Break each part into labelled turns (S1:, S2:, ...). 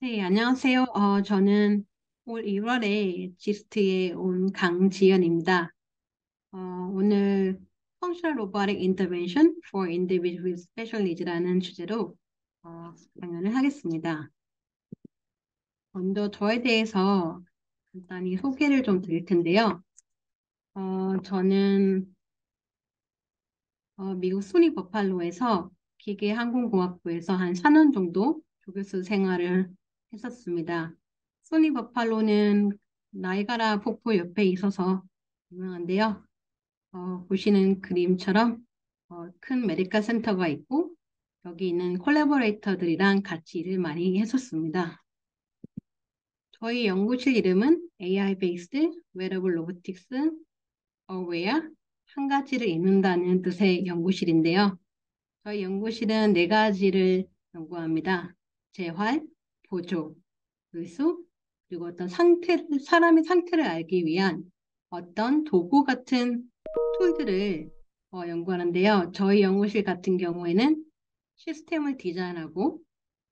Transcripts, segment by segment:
S1: 네, 안녕하세요. 저는 올 1월에 지스트에 온 강지연입니다. 오늘 Functional Robotic Intervention for Individuals with Special Needs라는 주제로 강연을 하겠습니다. 먼저 저에 대해서 간단히 소개를 좀 드릴 텐데요. 저는 미국 소니 버팔로에서 기계항공공학부에서 한 4년 정도 조교수 생활을 했었습니다. 소니 버팔로는 나이가라 폭포 옆에 있어서 유명한데요. 보시는 그림처럼 큰 메디컬 센터가 있고 여기 있는 콜라보레이터들이랑 같이 일을 많이 했었습니다. 저희 연구실 이름은 AI Based Wearable Robotics Aware 한 가지를 잇는다는 뜻의 연구실인데요. 저희 연구실은 네 가지를 연구합니다. 재활, 보조, 의수, 그리고 어떤 사람의 상태를 알기 위한 어떤 도구 같은 툴들을 연구하는데요. 저희 연구실 같은 경우에는 시스템을 디자인하고,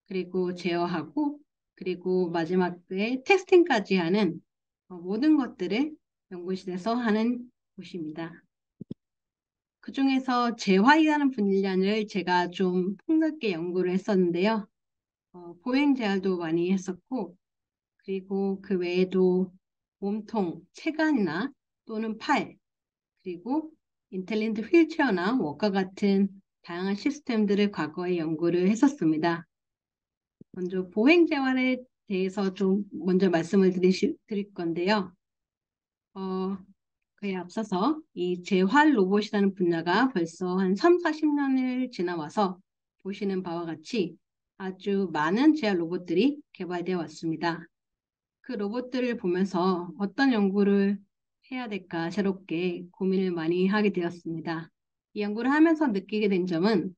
S1: 그리고 제어하고, 그리고 마지막에 테스팅까지 하는 모든 것들을 연구실에서 하는 곳입니다. 그중에서 재활이라는 분야를 제가 좀 폭넓게 연구를 했었는데요. 보행 재활도 많이 했었고, 그리고 그 외에도 몸통, 체간이나 또는 팔, 그리고 인텔리전트 휠체어나 워커 같은 다양한 시스템들을 과거에 연구를 했었습니다. 먼저 보행 재활에 대해서 좀 먼저 말씀을 드릴 건데요. 어, 그에 앞서서 이 재활 로봇이라는 분야가 벌써 한 3, 40년을 지나와서 보시는 바와 같이 아주 많은 재활 로봇들이 개발되어 왔습니다. 그 로봇들을 보면서 어떤 연구를 해야 될까 새롭게 고민을 많이 하게 되었습니다. 이 연구를 하면서 느끼게 된 점은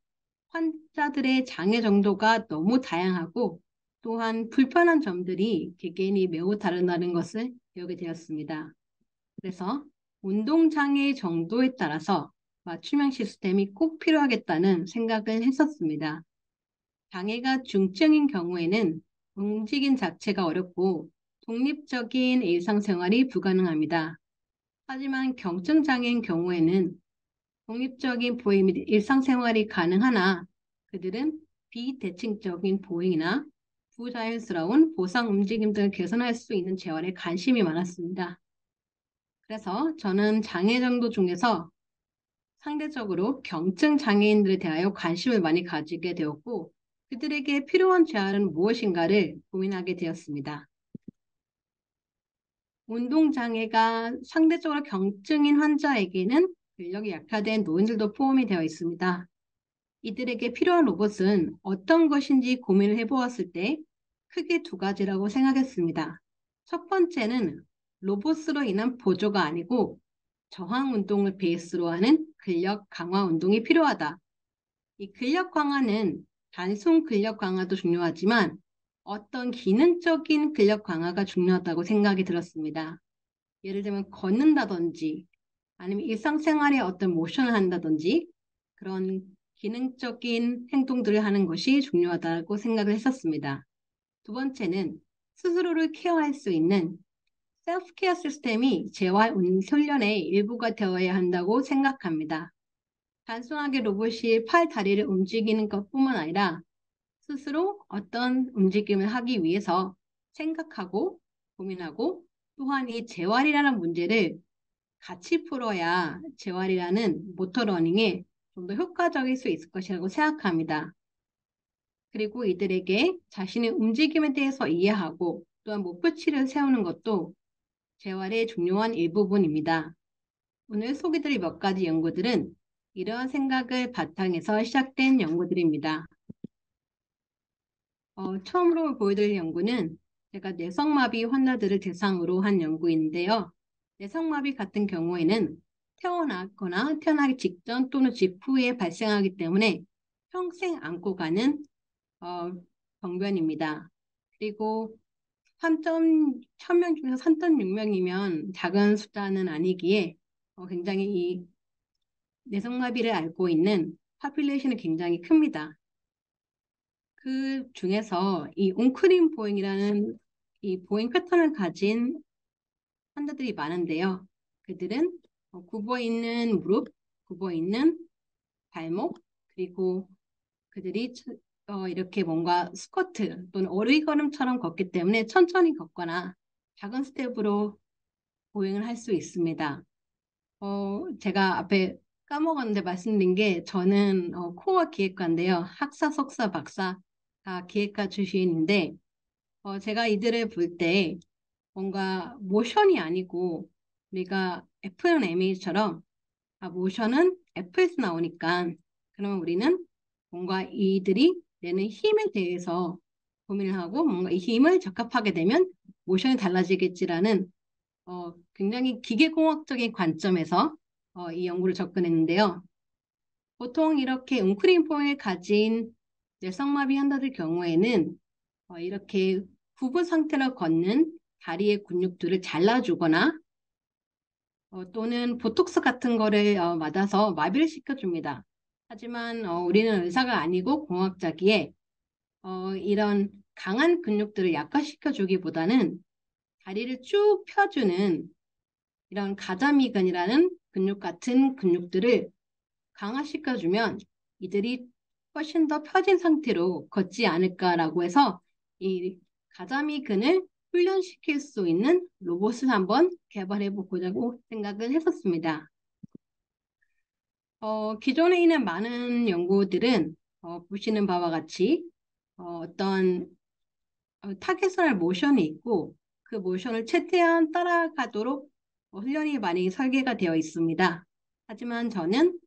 S1: 환자들의 장애 정도가 너무 다양하고 또한 불편한 점들이 개개인이 매우 다르다는 것을 배우게 되었습니다. 그래서 운동장애 정도에 따라서 맞춤형 시스템이 꼭 필요하겠다는 생각을 했었습니다. 장애가 중증인 경우에는 움직임 자체가 어렵고 독립적인 일상생활이 불가능합니다. 하지만 경증 장애인 경우에는 독립적인 보행 및 일상생활이 가능하나 그들은 비대칭적인 보행이나 부자연스러운 보상 움직임 등을 개선할 수 있는 재활에 관심이 많았습니다. 그래서 저는 장애 정도 중에서 상대적으로 경증 장애인들에 대하여 관심을 많이 가지게 되었고 그들에게 필요한 재활은 무엇인가를 고민하게 되었습니다. 운동장애가 상대적으로 경증인 환자에게는 근력이 약화된 노인들도 포함이 되어 있습니다. 이들에게 필요한 로봇은 어떤 것인지 고민을 해보았을 때 크게 두 가지라고 생각했습니다. 첫 번째는 로봇으로 인한 보조가 아니고 저항 운동을 베이스로 하는 근력 강화 운동이 필요하다. 이 근력 강화는 단순 근력 강화도 중요하지만 어떤 기능적인 근력 강화가 중요하다고 생각이 들었습니다. 예를 들면 걷는다든지 아니면 일상생활에 어떤 모션을 한다든지 그런 기능적인 행동들을 하는 것이 중요하다고 생각을 했었습니다. 두 번째는 스스로를 케어할 수 있는 셀프 케어 시스템이 재활 훈련의 일부가 되어야 한다고 생각합니다. 단순하게 로봇이 팔, 다리를 움직이는 것뿐만 아니라 스스로 어떤 움직임을 하기 위해서 생각하고 고민하고 또한 이 재활이라는 문제를 같이 풀어야 재활이라는 모터러닝에 좀 더 효과적일 수 있을 것이라고 생각합니다. 그리고 이들에게 자신의 움직임에 대해서 이해하고 또한 목표치를 세우는 것도 재활의 중요한 일부분입니다. 오늘 소개드릴 몇 가지 연구들은 이러한 생각을 바탕에서 시작된 연구들입니다. 처음으로 보여드릴 연구는 제가 뇌성마비 환자들을 대상으로 한 연구인데요. 뇌성마비 같은 경우에는 태어나거나 태어나기 직전 또는 직후에 발생하기 때문에 평생 안고 가는 어, 병변입니다. 그리고 1000명 중에서 3.6명이면 작은 숫자는 아니기에 굉장히 이 뇌성마비를 앓고 있는 파퓰레이션이 굉장히 큽니다. 그 중에서 이 웅크림 보행이라는 이 보행 패턴을 가진 환자들이 많은데요. 그들은 굽어 있는 무릎, 굽어 있는 발목, 그리고 그들이 이렇게 뭔가 스쿼트 또는 어리걸음처럼 걷기 때문에 천천히 걷거나 작은 스텝으로 보행을 할 수 있습니다. 제가 앞에 까먹었는데 말씀드린 게 저는 코어 기획과인데요. 학사, 석사, 박사 다 기획과 출신인데 제가 이들을 볼 때 뭔가 모션이 아니고 우리가 F는 M처럼 모션은 F에서 나오니까 그러면 우리는 뭔가 이들이 내는 힘에 대해서 고민을 하고 뭔가 이 힘을 적합하게 되면 모션이 달라지겠지라는 굉장히 기계공학적인 관점에서 이 연구를 접근했는데요. 보통 이렇게 웅크림포를 가진 뇌성마비 환자들 경우에는 이렇게 굽은 상태로 걷는 다리의 근육들을 잘라주거나 또는 보톡스 같은 거를 맞아서 마비를 시켜줍니다. 하지만 우리는 의사가 아니고 공학자기에 이런 강한 근육들을 약화시켜주기보다는 다리를 쭉 펴주는 이런 가자미근이라는 근육 같은 근육들을 강화시켜주면 이들이 훨씬 더 펴진 상태로 걷지 않을까라고 해서 이 가자미근을 훈련시킬 수 있는 로봇을 한번 개발해 보자고 생각을 했었습니다. 기존에 있는 많은 연구들은 보시는 바와 같이 어떤 타겟을 모션이 있고 그 모션을 최대한 따라가도록 훈련이 많이 설계가 되어 있습니다. 하지만 저는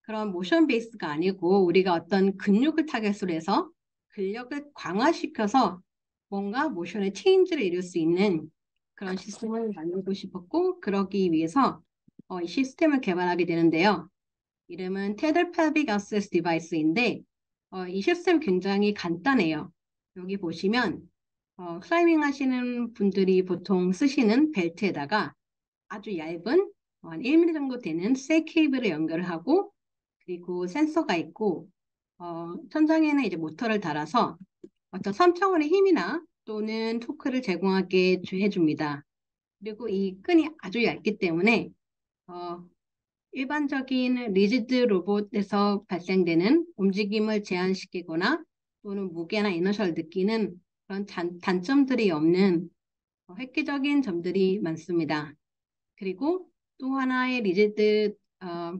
S1: 그런 모션 베이스가 아니고 우리가 어떤 근육을 타겟으로 해서 근력을 강화시켜서 뭔가 모션의 체인지를 이룰 수 있는 그런 시스템을 만들고 싶었고 그러기 위해서 이 시스템을 개발하게 되는데요. 이름은 테더 펠빅 어세스 디바이스인데 이 시스템 굉장히 간단해요. 여기 보시면 클라이밍 하시는 분들이 보통 쓰시는 벨트에다가 아주 얇은 한 1mm 정도 되는 쇠 케이블을 연결을 하고 그리고 센서가 있고 천장에는 이제 모터를 달아서 어떤 3차원의 힘이나 또는 토크를 제공하게 해줍니다. 그리고 이 끈이 아주 얇기 때문에 어, 일반적인 리지드 로봇에서 발생되는 움직임을 제한시키거나 또는 무게나 이너셜을 느끼는 그런 단점들이 없는 획기적인 점들이 많습니다. 그리고 또 하나의 리지드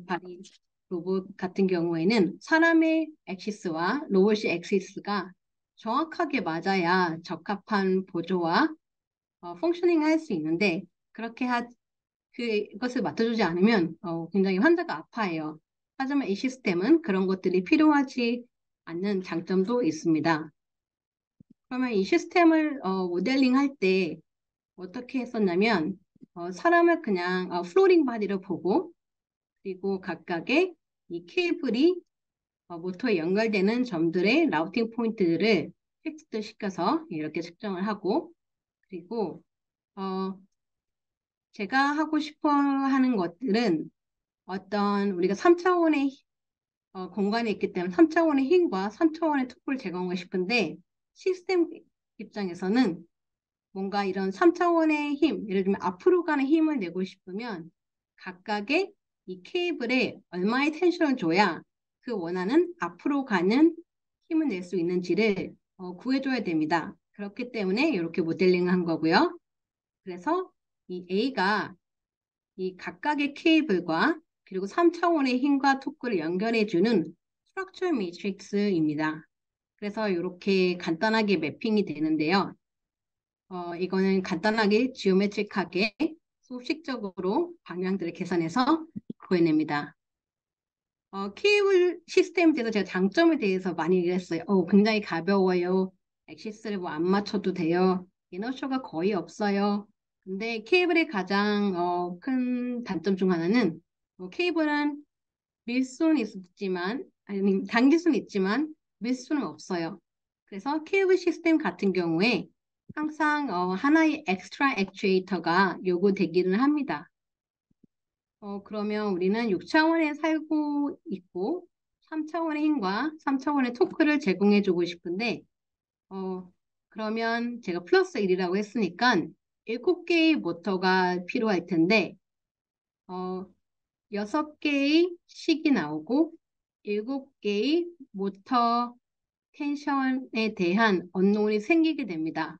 S1: 바디 로봇 같은 경우에는 사람의 엑시스와 로봇의 엑시스가 정확하게 맞아야 적합한 보조와 펑셔닝 할 수 있는데 그렇게 그것을 맡아주지 않으면 굉장히 환자가 아파해요. 하지만 이 시스템은 그런 것들이 필요하지 않는 장점도 있습니다. 그러면 이 시스템을 모델링 할 때 어떻게 했었냐면 사람을 그냥 플로링 바디로 보고 그리고 각각의 이 케이블이 모터에 연결되는 점들의 라우팅 포인트들을 텍스트 시켜서 이렇게 측정을 하고 그리고 어, 제가 하고 싶어 하는 것들은 어떤 우리가 3차원의 공간에 있기 때문에 3차원의 힘과 3차원의 토크를 제공하고 싶은데 시스템 입장에서는 뭔가 이런 3차원의 힘, 예를 들면 앞으로 가는 힘을 내고 싶으면 각각의 이 케이블에 얼마의 텐션을 줘야 그 원하는 앞으로 가는 힘을 낼 수 있는지를 구해줘야 됩니다. 그렇기 때문에 이렇게 모델링을 한 거고요. 그래서 이 A가 이 각각의 케이블과 그리고 3차원의 힘과 토크를 연결해주는 스트럭처 매트릭스입니다. 그래서 이렇게 간단하게 매핑이 되는데요. 이거는 간단하게 지오메트릭하게 수식적으로 방향들을 계산해서 구해냅니다. 케이블 시스템에 대해서 제가 장점에 대해서 많이 얘기했어요. 굉장히 가벼워요. 엑시스를 뭐 안 맞춰도 돼요. 이너쇼가 거의 없어요. 근데 케이블의 가장 큰 단점 중 하나는 케이블은 밀 수는 있지만 아니 당길 수는 있지만 밀 수는 없어요. 그래서 케이블 시스템 같은 경우에 항상 하나의 엑스트라 액추에이터가 요구되기는 합니다. 그러면 우리는 6차원에 살고 있고 3차원의 힘과 3차원의 토크를 제공해주고 싶은데, 어, 그러면 제가 플러스 1이라고 했으니까 7개의 모터가 필요할 텐데, 어, 6개의 식이 나오고 7개의 모터 텐션에 대한 언노운이 생기게 됩니다.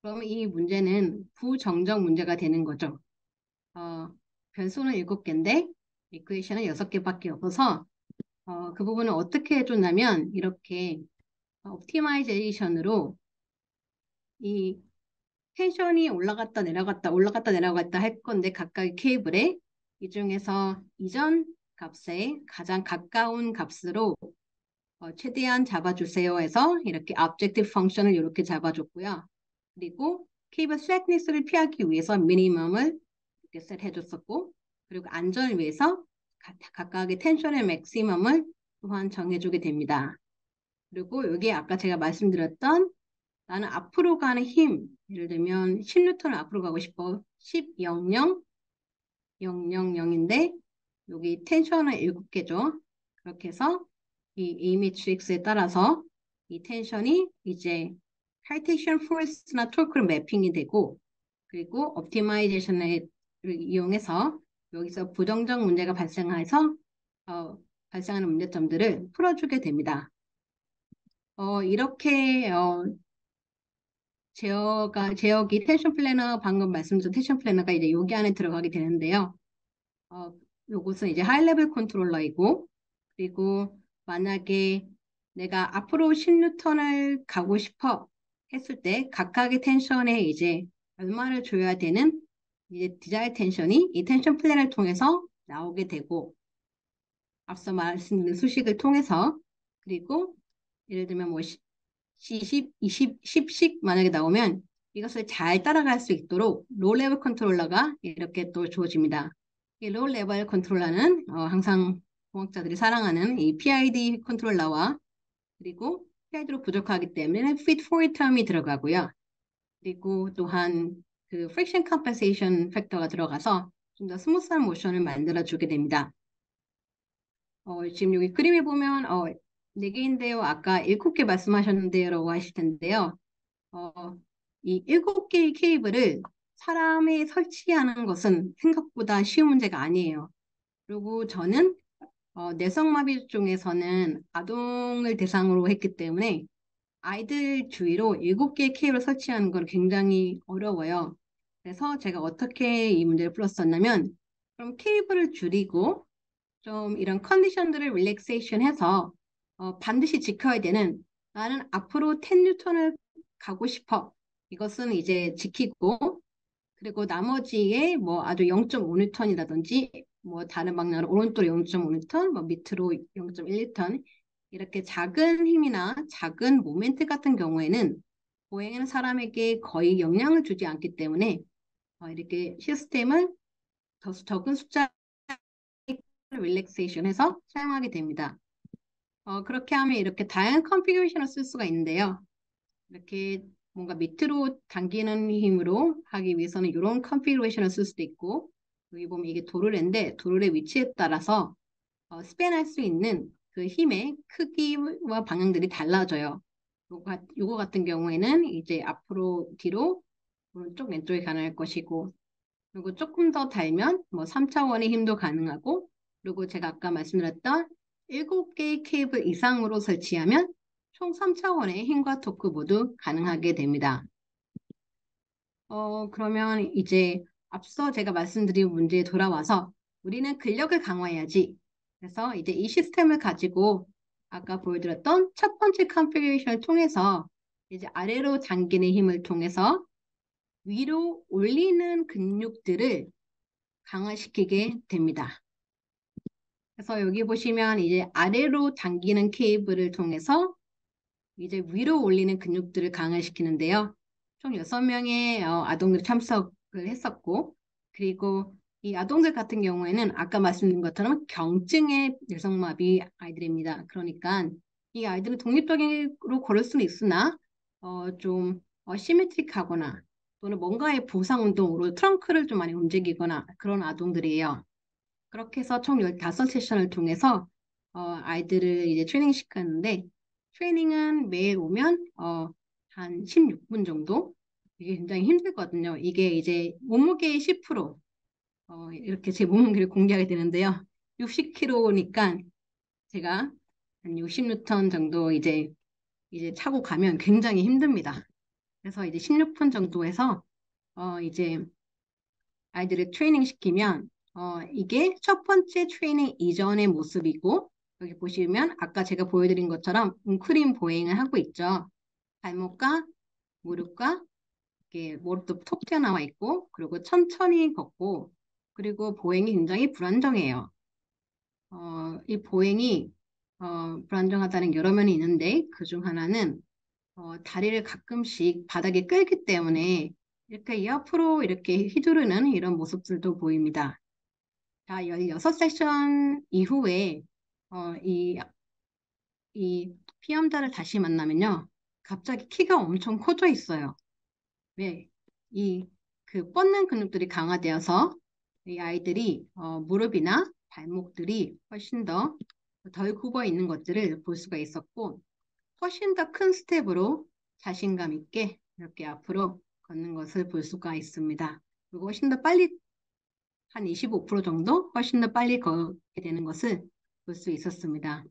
S1: 그러면 이 문제는 부정적 문제가 되는 거죠. 어, 변수는 7개인데 이퀘이션은 6개밖에 없어서 그 부분을 어떻게 해줬냐면 이렇게 옵티마이제이션으로 이 텐션이 올라갔다 내려갔다 할 건데 각각의 케이블에 이 중에서 이전 값에 가장 가까운 값으로 최대한 잡아주세요 해서 이렇게 objective function을 이렇게 잡아줬고요. 그리고 케이블 slackness를 피하기 위해서 미니멈을 이렇게 셋해줬었고 그리고 안전을 위해서 각각의 텐션의 맥시멈을 또한 정해주게 됩니다. 그리고 여기 아까 제가 말씀드렸던 나는 앞으로 가는 힘, 예를 들면 10N을 앞으로 가고 싶어. 10, 0, 0, 0, 0, 0인데 여기 텐션은 7개죠. 그렇게 해서 이 A 매트릭스에 따라서 이 텐션이 이제 citation force나 torque로 매핑이 되고 그리고 옵티마이제이션을 이용해서 여기서 부정적 문제가 발생해서 발생하는 문제점들을 풀어주게 됩니다. 이렇게 제어기 텐션 플래너 방금 말씀드린 텐션 플래너가 이제 여기 안에 들어가게 되는데요. 어, 요것은 이제 하이 레벨 컨트롤러이고 그리고 만약에 내가 앞으로 10N을 가고 싶어 했을 때 각각의 텐션에 이제 얼마를 줘야 되는 이제 디자이어 텐션이 이 텐션 플랜을 통해서 나오게 되고 앞서 말씀드린 수식을 통해서 그리고 예를 들면 뭐 10, 20, 10씩 만약에 나오면 이것을 잘 따라갈 수 있도록 로 레벨 컨트롤러가 이렇게 또 주어집니다. 이 로 레벨 컨트롤러는 항상 공학자들이 사랑하는 이 PID 컨트롤러와 그리고 PID로 부족하기 때문에 fit for term이 들어가고요. 그리고 또한 그 friction compensation 팩터가 들어가서 좀 더 스무스한 모션을 만들어 주게 됩니다. 지금 여기 그림에 보면 4개인데요. 아까 7개 말씀하셨는데요. 라고 하실 텐데요. 이 7개의 케이블을 사람이 설치하는 것은 생각보다 쉬운 문제가 아니에요. 그리고 저는 뇌성마비 중에서는 아동을 대상으로 했기 때문에 아이들 주위로 7개의 케이블을 설치하는 건 굉장히 어려워요. 그래서 제가 어떻게 이 문제를 풀었었냐면 그럼 케이블을 줄이고 좀 이런 컨디션들을 릴렉세이션 해서 반드시 지켜야 되는 나는 앞으로 10N을 가고 싶어. 이것은 이제 지키고 그리고 나머지에 뭐 아주 0.5N이라든지 뭐 다른 방향으로 오른쪽으로 0.5N, 뭐 밑으로 0.1N 이렇게 작은 힘이나 작은 모멘트 같은 경우에는 보행하는 사람에게 거의 영향을 주지 않기 때문에 이렇게 시스템을 더 적은 숫자 릴렉세이션 해서 사용하게 됩니다. 그렇게 하면 이렇게 다양한 컨피그레이션을 쓸 수가 있는데요. 이렇게 뭔가 밑으로 당기는 힘으로 하기 위해서는 이런 컨피그레이션을 쓸 수도 있고 여기 보면 이게 도르래인데 도르래 위치에 따라서 스팬할 수 있는 그 힘의 크기와 방향들이 달라져요. 요거 같은 경우에는 이제 앞으로 뒤로 오른쪽 왼쪽이 가능할 것이고 그리고 조금 더 달면 뭐 3차원의 힘도 가능하고 그리고 제가 아까 말씀드렸던 7개의 케이블 이상으로 설치하면 총 3차원의 힘과 토크 모두 가능하게 됩니다. 그러면 이제 앞서 제가 말씀드린 문제에 돌아와서 우리는 근력을 강화해야지. 그래서 이제 이 시스템을 가지고 아까 보여드렸던 첫 번째 컨피그레이션을 통해서 이제 아래로 당기는 힘을 통해서 위로 올리는 근육들을 강화시키게 됩니다. 그래서 여기 보시면 이제 아래로 당기는 케이블을 통해서 이제 위로 올리는 근육들을 강화시키는데요. 총 6명의 아동들이 참석을 했었고, 그리고 이 아동들 같은 경우에는 아까 말씀드린 것처럼 경증의 뇌성마비 아이들입니다. 그러니까 이 아이들은 독립적으로 걸을 수는 있으나 좀 시메트릭하거나 또는 뭔가의 보상 운동으로 트렁크를 좀 많이 움직이거나 그런 아동들이에요. 그렇게 해서 총 15세션을 통해서 아이들을 이제 트레이닝 시켰는데 트레이닝은 매일 오면 한 16분 정도 이게 굉장히 힘들거든요. 이게 이제 몸무게의 10% 이렇게 제 몸무게를 공개하게 되는데요. 60kg니까 제가 한 60뉴턴 정도 이제 차고 가면 굉장히 힘듭니다. 그래서 이제 16분 정도 해서 이제 아이들을 트레이닝 시키면 이게 첫 번째 트레이닝 이전의 모습이고 여기 보시면 아까 제가 보여드린 것처럼 웅크림 보행을 하고 있죠. 발목과 무릎과 이렇게 무릎도 톡 튀어나와 있고 그리고 천천히 걷고 그리고 보행이 굉장히 불안정해요. 이 보행이 불안정하다는 여러 면이 있는데 그중 하나는 다리를 가끔씩 바닥에 끌기 때문에 이렇게 옆으로 이렇게 휘두르는 이런 모습들도 보입니다. 자, 16세션 이후에 어, 이, 이 피험자를 다시 만나면요. 갑자기 키가 엄청 커져 있어요. 왜? 그 뻗는 근육들이 강화되어서 이 아이들이 무릎이나 발목들이 훨씬 더 덜 굽어 있는 것들을 볼 수가 있었고 훨씬 더 큰 스텝으로 자신감 있게 이렇게 앞으로 걷는 것을 볼 수가 있습니다. 그리고 훨씬 더 빨리 한 25% 정도 훨씬 더 빨리 걷게 되는 것을 볼 수 있었습니다.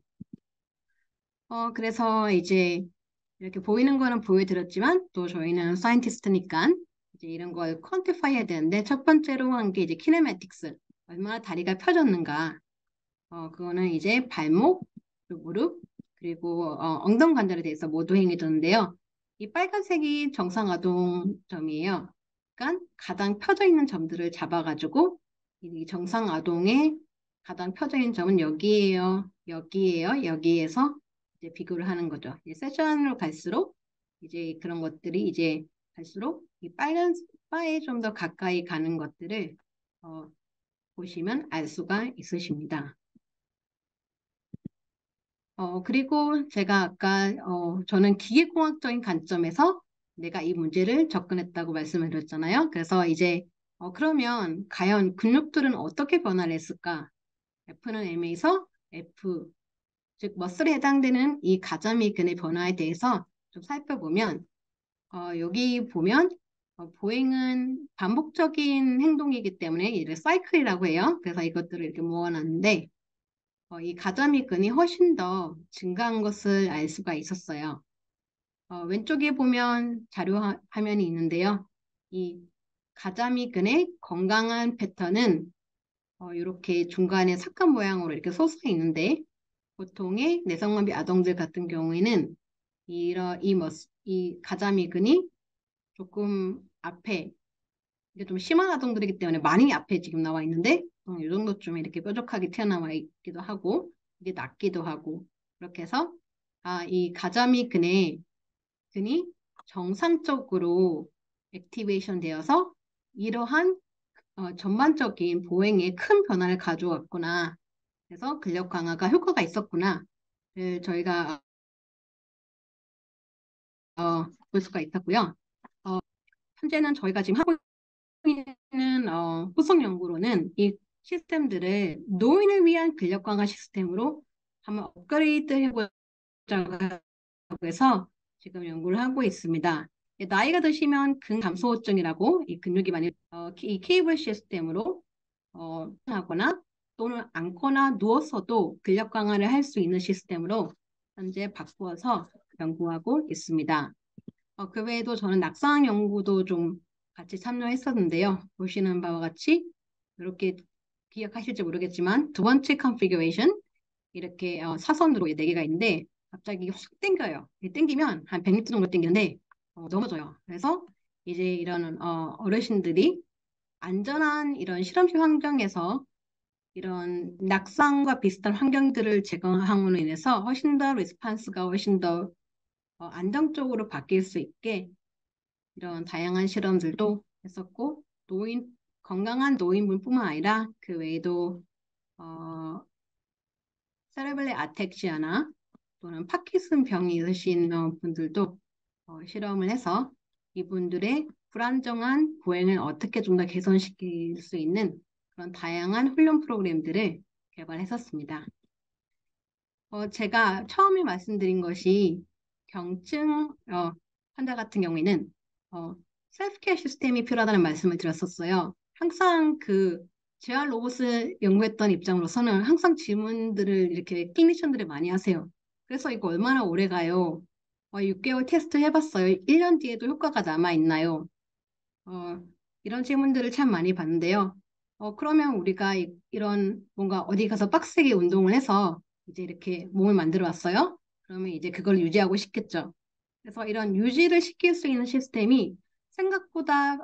S1: 그래서 이제 이렇게 보이는 거는 보여드렸지만 또 저희는 사이언티스트니까 이제 이런 걸 퀀티파이 해야 되는데 첫 번째로 한 게 이제 키네매틱스 얼마나 다리가 펴졌는가 그거는 이제 발목, 그리고 무릎, 그리고 엉덩이 관절에 대해서 모두 행해졌는데요. 이 빨간색이 정상아동점이에요. 그러니까 가장 펴져 있는 점들을 잡아가지고 이 정상아동의 가장 펴져 있는 점은 여기에요, 여기에요, 여기에서 이제 비교를 하는 거죠. 이제 세션으로 갈수록 이제 그런 것들이 이제 갈수록 이 빨간 바에 좀 더 가까이 가는 것들을 어, 보시면 알 수가 있으십니다. 그리고 제가 아까, 저는 기계공학적인 관점에서 내가 이 문제를 접근했다고 말씀을 드렸잖아요. 그래서 이제, 그러면 과연 근육들은 어떻게 변화를 했을까? F는 M에서 F, 즉, 머슬에 해당되는 이 가자미근의 변화에 대해서 좀 살펴보면, 여기 보면, 보행은 반복적인 행동이기 때문에 이를 사이클이라고 해요. 그래서 이것들을 이렇게 모아놨는데, 이 가자미근이 훨씬 더 증가한 것을 알 수가 있었어요. 왼쪽에 보면 자료 화면이 있는데요. 이 가자미근의 건강한 패턴은 이렇게 중간에 사각 모양으로 이렇게 솟아 있는데 보통의 내성마비 아동들 같은 경우에는 이 가자미근이 조금 앞에 이게 좀 심한 아동들이기 때문에 많이 앞에 지금 나와 있는데 이 정도쯤 이렇게 뾰족하게 튀어나와 있기도 하고 이게 낮기도 하고 그렇게 해서 이 가자미 근이 정상적으로 액티베이션 되어서 이러한 전반적인 보행에 큰 변화를 가져왔구나. 그래서 근력 강화가 효과가 있었구나. 저희가 볼 수가 있었고요. 어, 현재는 저희가 지금 하고 있는 후속 연구로는 이 시스템들을 노인을 위한 근력 강화 시스템으로 한번 업그레이드 해보자고 해서 지금 연구를 하고 있습니다. 나이가 드시면 근감소증이라고 이 근육이 많이 이 케이블 시스템으로 하거나 또는 앉거나 누워서도 근력 강화를 할 수 있는 시스템으로 현재 바꾸어서 연구하고 있습니다. 그 외에도 저는 낙상 연구도 좀 같이 참여했었는데요. 보시는 바와 같이 이렇게 기억하실지 모르겠지만 두 번째 컨피규레이션 이렇게 사선으로 네 개가 있는데 갑자기 확 당겨요. 당기면 한 100m 정도 당기는데 넘어져요. 그래서 이제 이런 어르신들이 안전한 이런 실험실 환경에서 이런 낙상과 비슷한 환경들을 제공함으로 인해서 훨씬 더 리스판스가 훨씬 더 안정적으로 바뀔 수 있게 이런 다양한 실험들도 했었고 건강한 노인분뿐만 아니라 그 외에도 어, 세레벨레 아텍시아나 또는 파킨슨 병이 있으신 분들도 실험을 해서 이분들의 불안정한 보행을 어떻게 좀 더 개선시킬 수 있는 그런 다양한 훈련 프로그램들을 개발했었습니다. 제가 처음에 말씀드린 것이 경증 환자 같은 경우에는 어, 셀프케어 시스템이 필요하다는 말씀을 드렸었어요. 항상 그 재활 로봇을 연구했던 입장으로서는 항상 질문들을 이렇게 클리니션들이 많이 하세요. 그래서 이거 얼마나 오래 가요? 6개월 테스트 해봤어요. 1년 뒤에도 효과가 남아있나요? 어, 이런 질문들을 참 많이 받는데요. 그러면 우리가 이런 뭔가 어디 가서 빡세게 운동을 해서 이제 이렇게 몸을 만들어 왔어요. 그러면 이제 그걸 유지하고 싶겠죠. 그래서 이런 유지를 시킬 수 있는 시스템이 생각보다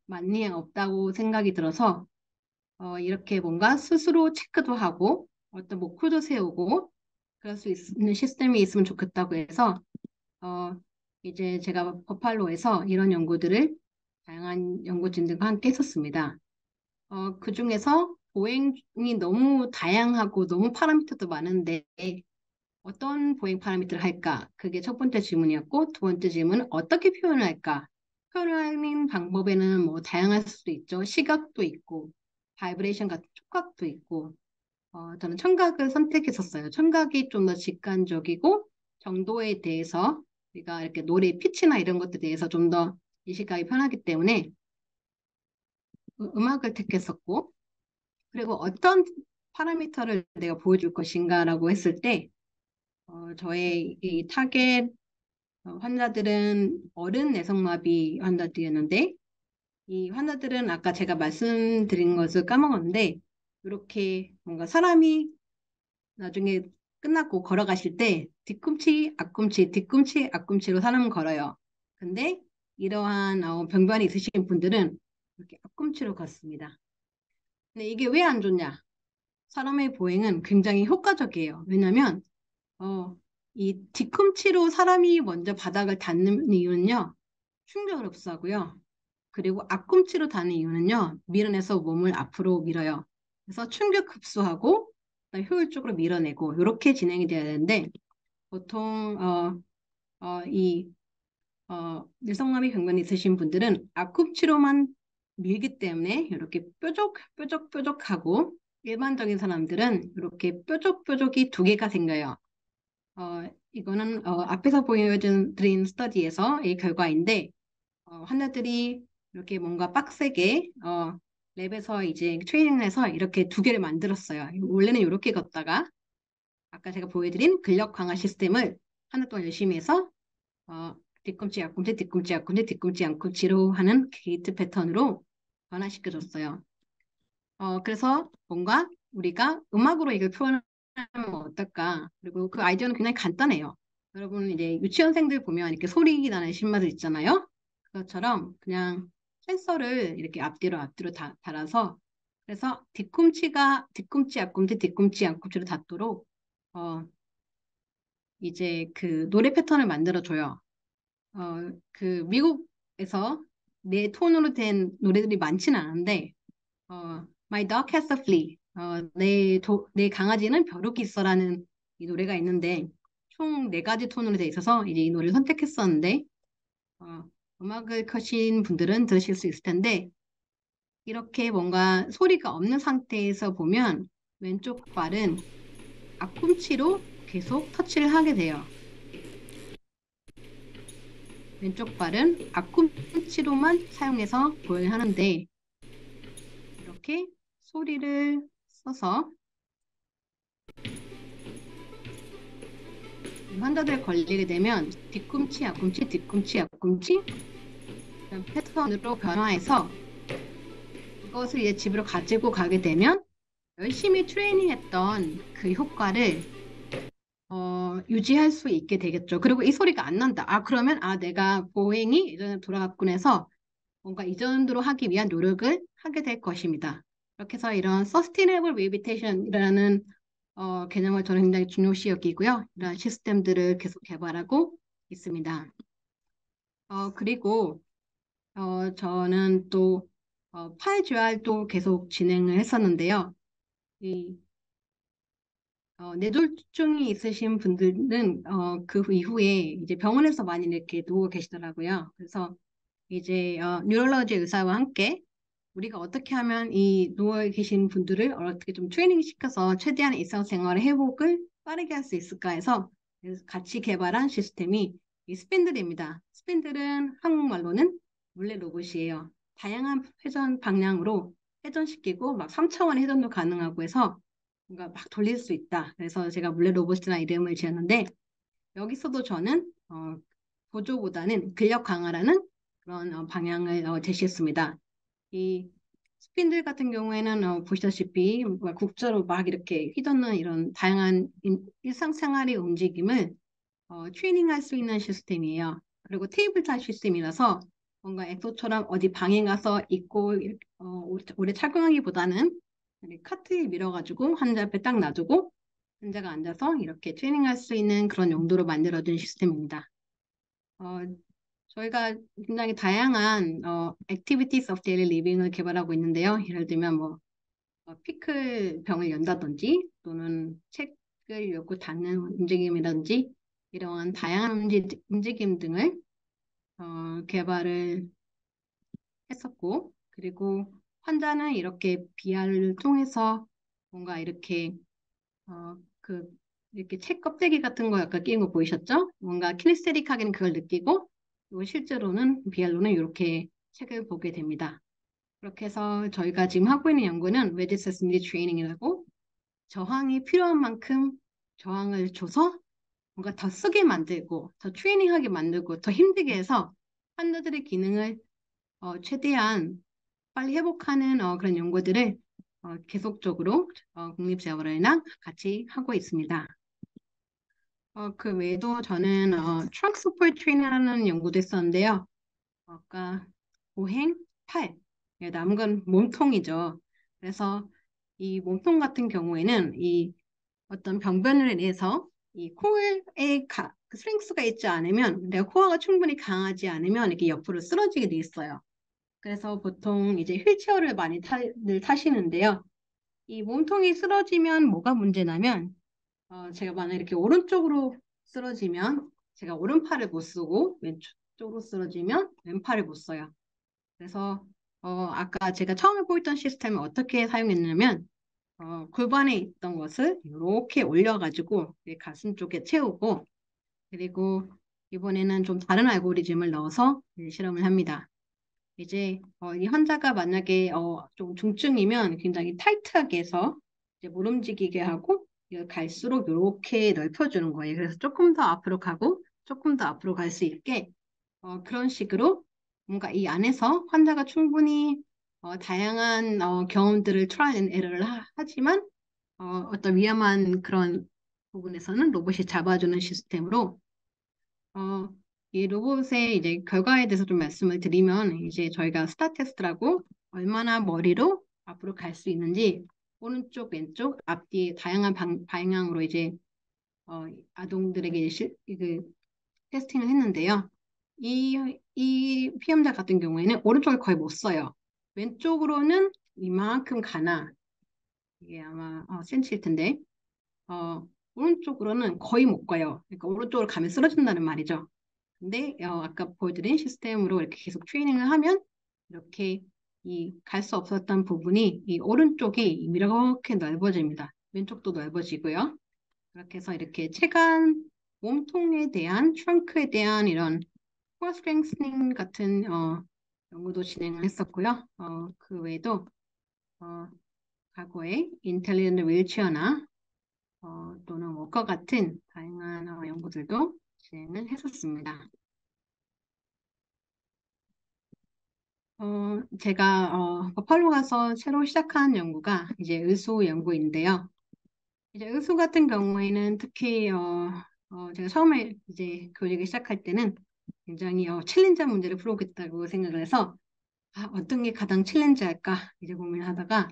S1: 많이 없다고 생각이 들어서 이렇게 뭔가 스스로 체크도 하고 어떤 목표도 세우고 그럴 수 있는 시스템이 있으면 좋겠다고 해서 어, 이제 제가 버팔로에서 이런 연구들을 다양한 연구진들과 함께 했었습니다. 그 중에서 보행이 너무 다양하고 너무 파라미터도 많은데 어떤 보행 파라미터를 할까? 그게 첫 번째 질문이었고 두 번째 질문은 어떻게 표현을 할까? 표현하는 방법에는 뭐 다양할 수도 있죠. 시각도 있고 바이브레이션 같은 촉각도 있고 저는 청각을 선택했었어요. 청각이 좀 더 직관적이고 정도에 대해서 우리가 이렇게 노래 피치나 이런 것들에 대해서 좀 더 이식하기 편하기 때문에 음악을 택했었고 그리고 어떤 파라미터를 내가 보여줄 것인가라고 했을 때 저의 이 타겟 환자들은 어른 내성마비 환자들이었는데 이 환자들은 아까 제가 말씀드린 것을 까먹었는데 이렇게 뭔가 사람이 나중에 끝나고 걸어가실 때 뒤꿈치, 앞꿈치, 뒤꿈치, 앞꿈치로 사람은 걸어요. 근데 이러한 병변이 있으신 분들은 이렇게 앞꿈치로 걷습니다. 근데 이게 왜 안 좋냐? 사람의 보행은 굉장히 효과적이에요. 왜냐하면 이 뒤꿈치로 사람이 먼저 바닥을 닿는 이유는요. 충격을 흡수하고요. 그리고 앞꿈치로 닿는 이유는요. 밀어내서 몸을 앞으로 밀어요. 그래서 충격 흡수하고 그다음에 효율적으로 밀어내고 이렇게 진행이 돼야 되는데 보통 이 뇌성마비 병변이 있으신 분들은 앞꿈치로만 밀기 때문에 이렇게 뾰족뾰족뾰족하고 일반적인 사람들은 이렇게 뾰족뾰족이 두 개가 생겨요. 이거는 앞에서 보여드린 스터디에서의 결과인데 환자들이 이렇게 뭔가 빡세게 랩에서 이제 트레이닝을 해서 이렇게 두 개를 만들었어요. 원래는 이렇게 걷다가 아까 제가 보여드린 근력 강화 시스템을 하나 동안 열심히 해서 어, 뒤꿈치, 앞꿈치, 뒤꿈치, 앞꿈치, 뒤꿈치, 앞꿈치로 하는 게이트 패턴으로 변화시켜줬어요. 그래서 뭔가 우리가 음악으로 이걸 표현하면 어떨까? 그리고 그 아이디어는 굉장히 간단해요. 여러분 이제 유치원생들 보면 이렇게 소리 나는 신발들 있잖아요. 그것처럼 그냥 센서를 이렇게 앞뒤로 달아서 그래서 뒤꿈치가 뒤꿈치, 앞꿈치, 뒤꿈치, 앞꿈치로 닿도록 어, 이제 그 노래 패턴을 만들어줘요. 그 미국에서 내 톤으로 된 노래들이 많지는 않은데 My dog has a flea. 내 강아지는 벼룩이 있어라는 이 노래가 있는데 총 네 가지 톤으로 돼 있어서 이제 이 노래를 선택했었는데 어, 음악을 켜신 분들은 들으실 수 있을 텐데 이렇게 뭔가 소리가 없는 상태에서 보면 왼쪽 발은 앞꿈치로 계속 터치를 하게 돼요. 왼쪽 발은 앞꿈치로만 사용해서 보여야 하는데 이렇게 소리를 써서 환자들 걸리게 되면 뒤꿈치, 앞꿈치, 뒤꿈치, 앞꿈치 이런 패턴으로 변화해서 그것을 이제 집으로 가지고 가게 되면 열심히 트레이닝했던 그 효과를 유지할 수 있게 되겠죠. 그리고 이 소리가 안 난다. 그러면 내가 보행이 예전에 돌아갔군 해서 뭔가 이전으로 하기 위한 노력을 하게 될 것입니다. 그렇게 해서 이런 Sustainable Rehabilitation이라는 개념을 저는 굉장히 중요시 여기고요. 이런 시스템들을 계속 개발하고 있습니다. 그리고 저는 또 팔 재활도 계속 진행을 했었는데요. 이 뇌졸중이 있으신 분들은 그 이후에 이제 병원에서 많이 이렇게 누워 계시더라고요. 그래서 이제 뉴럴러지 의사와 함께 우리가 어떻게 하면 이 누워 계신 분들을 어떻게 좀 트레이닝 시켜서 최대한 일상생활의 회복을 빠르게 할 수 있을까 해서 그래서 같이 개발한 시스템이 이 스핀들입니다. 스핀들은 한국말로는 물레 로봇이에요. 다양한 회전 방향으로 회전시키고 막 3차원 회전도 가능하고 해서 뭔가 막 돌릴 수 있다. 그래서 제가 물레 로봇이라는 이름을 지었는데 여기서도 저는 보조보다는 근력 강화라는 그런 방향을 제시했습니다. 이 스핀들 같은 경우에는 보시다시피 뭔가 국자로 막 이렇게 휘젓는 이런 다양한 일상생활의 움직임을 튜닝할 수 있는 시스템이에요. 그리고 테이블탑 시스템이라서 뭔가 엑소처럼 어디 방에 가서 입고 오래 착용하기보다는 이렇게 카트에 밀어가지고 환자 앞에 딱 놔두고 환자가 앉아서 이렇게 튜닝할 수 있는 그런 용도로 만들어진 시스템입니다. 어, 저희가 굉장히 다양한 activities of daily living을 개발하고 있는데요. 예를 들면 뭐 피클 병을 연다든지 또는 책을 읽고 닫는 움직임이라든지 이러한 다양한 움직임 등을 개발을 했었고 그리고 환자는 이렇게 BR을 통해서 뭔가 이렇게 그 이렇게 책 껍데기 같은 거 약간 끼는 거 보이셨죠? 뭔가 키네스테릭하게는 그걸 느끼고 그리고 실제로는 BR로는 이렇게 책을 보게 됩니다. 그렇게 해서 저희가 지금 하고 있는 연구는 레지스턴스 트레이닝이라고 저항이 필요한 만큼 저항을 줘서 뭔가 더 쓰게 만들고 더 트레이닝하게 만들고 더 힘들게 해서 환자들의 기능을 최대한 빨리 회복하는 그런 연구들을 계속적으로 국립재활의랑 같이 하고 있습니다. 그 외에도 저는 트렁크 서포트 트레이닝이라는 연구도 했었는데요. 아까 보행, 팔, 남은 건 몸통이죠. 그래서 이 몸통 같은 경우에는 이 어떤 병변을 인해서 이 코어에 그 스트렝스가 있지 않으면 내가 코어가 충분히 강하지 않으면 이렇게 옆으로 쓰러지게 돼 있어요. 그래서 보통 이제 휠체어를 많이 늘 타시는데요. 이 몸통이 쓰러지면 뭐가 문제냐면 제가 만약 이렇게 오른쪽으로 쓰러지면 제가 오른팔을 못 쓰고 왼쪽으로 쓰러지면 왼팔을 못 써요. 그래서 아까 제가 처음에 보였던 시스템을 어떻게 사용했냐면 골반에 있던 것을 이렇게 올려가지고 가슴 쪽에 채우고 그리고 이번에는 좀 다른 알고리즘을 넣어서 이제 실험을 합니다. 이제 이 환자가 만약에 좀 중증이면 굉장히 타이트하게 해서 이제 못 움직이게 하고 이걸 갈수록 이렇게 넓혀주는 거예요. 그래서 조금 더 앞으로 가고 조금 더 앞으로 갈 수 있게 그런 식으로 뭔가 이 안에서 환자가 충분히 다양한 경험들을 트라이 앤 에러를 하지만 어떤 위험한 그런 부분에서는 로봇이 잡아주는 시스템으로 어, 이 로봇의 이제 결과에 대해서 좀 말씀을 드리면 이제 저희가 스타 테스트라고 얼마나 머리로 앞으로 갈 수 있는지 오른쪽 왼쪽 앞뒤 다양한 방향으로 이제 아동들에게 그 테스팅을 했는데요. 이 피험자 같은 경우에는 오른쪽을 거의 못 써요. 왼쪽으로는 이만큼 가나 이게 아마 센치일 텐데 오른쪽으로는 거의 못 가요. 그러니까 오른쪽으로 가면 쓰러진다는 말이죠. 근데 아까 보여드린 시스템으로 이렇게 계속 트레이닝을 하면 이렇게 이 갈 수 없었던 부분이 이 오른쪽이 이렇게 넓어집니다. 왼쪽도 넓어지고요. 그렇게 해서 이렇게 체간 몸통에 대한 트렁크에 대한 이런 코어 스트렝스닝 같은 연구도 진행을 했었고요. 그 외에도 어, 과거에 인텔리전트 휠체어나 또는 워커 같은 다양한 연구들도 진행을 했었습니다. 제가 버팔로 가서 새로 시작한 연구가 이제 의소 연구인데요. 이제 의소 같은 경우에는 특히 제가 처음에 이제 교직을 시작할 때는 굉장히 챌린저 문제를 풀어보겠다고 생각을 해서 어떤 게 가장 챌린지할까 이제 고민하다가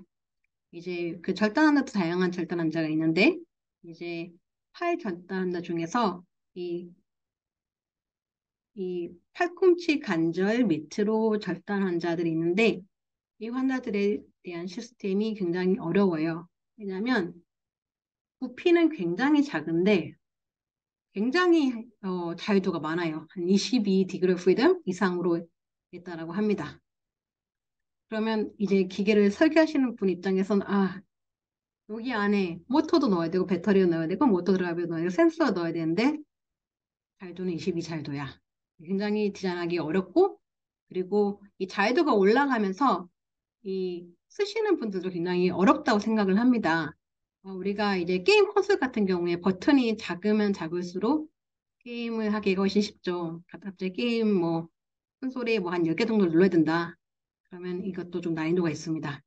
S1: 이제 그 절단 환자도 다양한 절단 환자가 있는데 이제 팔 절단 환자 중에서 이 팔꿈치 관절 밑으로 절단 환자들이 있는데 이 환자들에 대한 시스템이 굉장히 어려워요. 왜냐하면 부피는 굉장히 작은데 굉장히 자유도가 많아요. 한 22 디그리 프리덤 이상으로 있다라고 합니다. 그러면 이제 기계를 설계하시는 분 입장에서는 여기 안에 모터도 넣어야 되고 배터리도 넣어야 되고 모터 드라이브도 넣어야 되고 센서도 넣어야 되는데 잘도는 22잘도야. 굉장히 디자인하기 어렵고 그리고 이 잘도가 올라가면서 이 쓰시는 분들도 굉장히 어렵다고 생각을 합니다. 우리가 이제 게임 콘솔 같은 경우에 버튼이 작으면 작을수록 게임을 하기가 훨씬 쉽죠. 갑자기 게임 뭐 콘솔에 뭐 한 10개 정도 눌러야 된다. 그러면 이것도 좀 난이도가 있습니다.